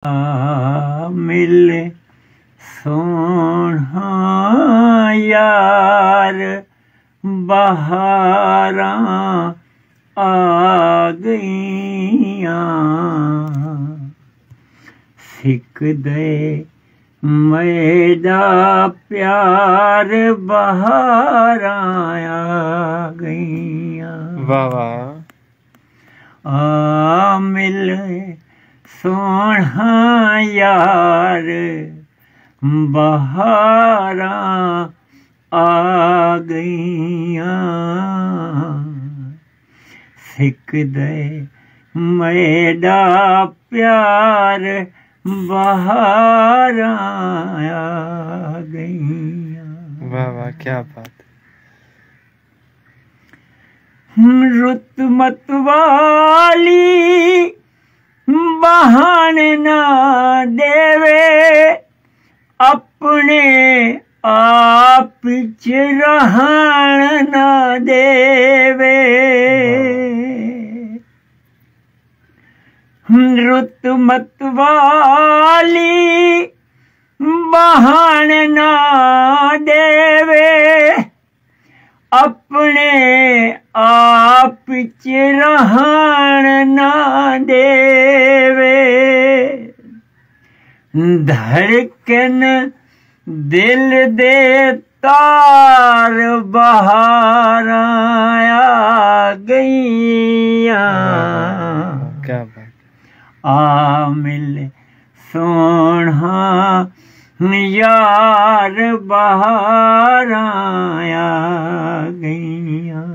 मिल सोहना यार बहारा आ गईयां सिक दे मेरा प्यार बहारा आ गईयां। वाह वाह। मिल सोहना यार बहारा आ गईयां सिक दे मेरा प्यार बहारा आ गईयां। वाह वाह क्या बात। रुत मत वाली बहान ना देवे अपने आप च रहन ना देवे। रुत मत वाली बहान ना देवे अपने आप च रहन ना देवे। धड़कन दिल दे तार बहारा आ गईयां। क्या बात। मिल सोहना यार बहारा आ गईयां।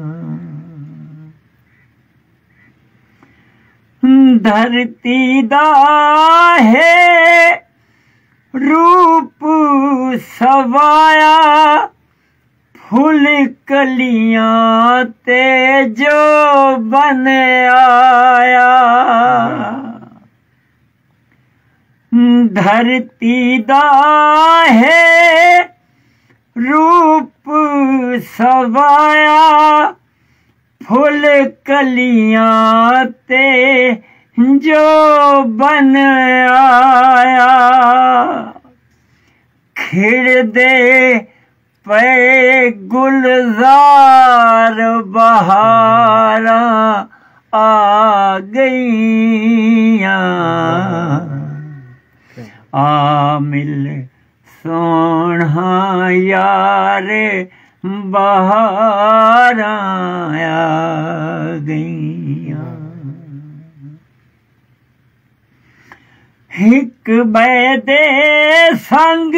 धरती दा है रूप सवाया फुल कलियां ते जो बन आया। धरती दा है रूप सवाया फुल कलियां ते जो बन आया। खिड़ दे पे गुलजार बहारा आ गईयां। मिल सोहना यार बहारा आ गईयां। हिक बैदे संग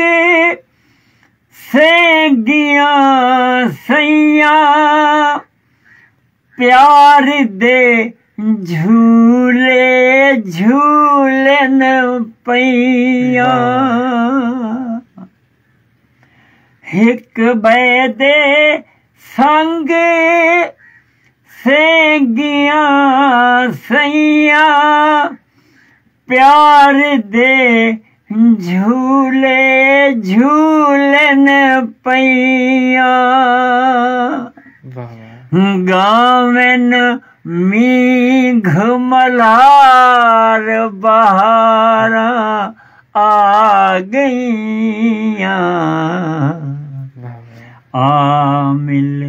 सेंगियां सैयां प्यार दे झूले झूलन पईयां। हिक बैदे संग सेंगियां सैयां प्यार दे झूले झूलन पईयां। गावन मीघ मल्हार बहारा आ गईयां। मिल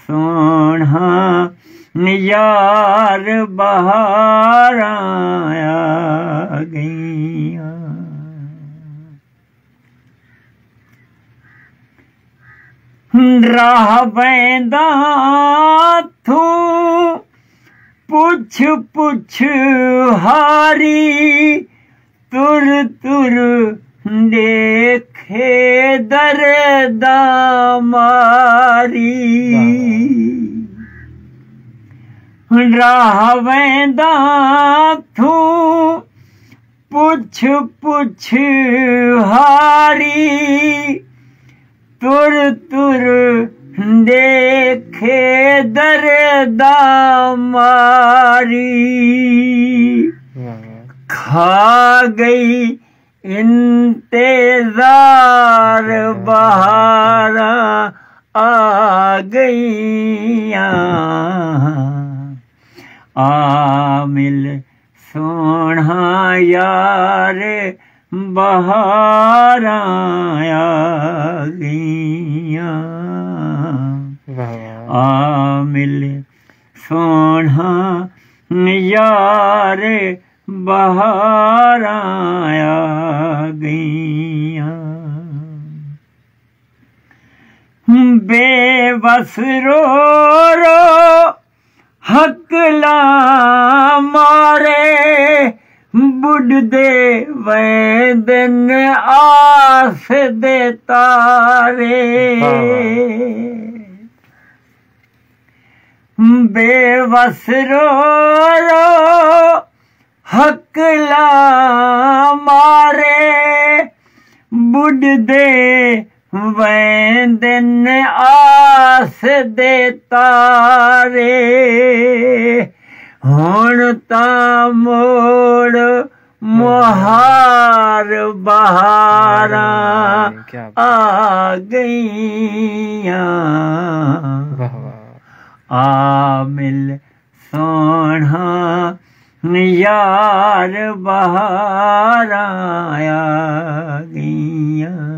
सोहना यार बहारा आ गईयां। राह बैंदा थू पुछ पुछ हारी तुर तुर देखे दर्दा मारी। राह बैंदा थू पुछ पुछ हारी तुर तुर देखे दर्दा मारी। खा गई इंतजार बहारा आ गईयां। मिल सोना यार बहारा आ गईयां वाह वाह आ मिले सोना यार बहारा आ गईयां बेबस रो रो हकला मारे बुढ़दे वे दिन आस दे तारे बेबस रो रो हकला मारे बुढ़दे वे दिन आस दे तारे हुण तां मोड़ मुहार बहारा क्या आ गईयां वाह वाह आ मिल सोना यार बहारा आ गईयां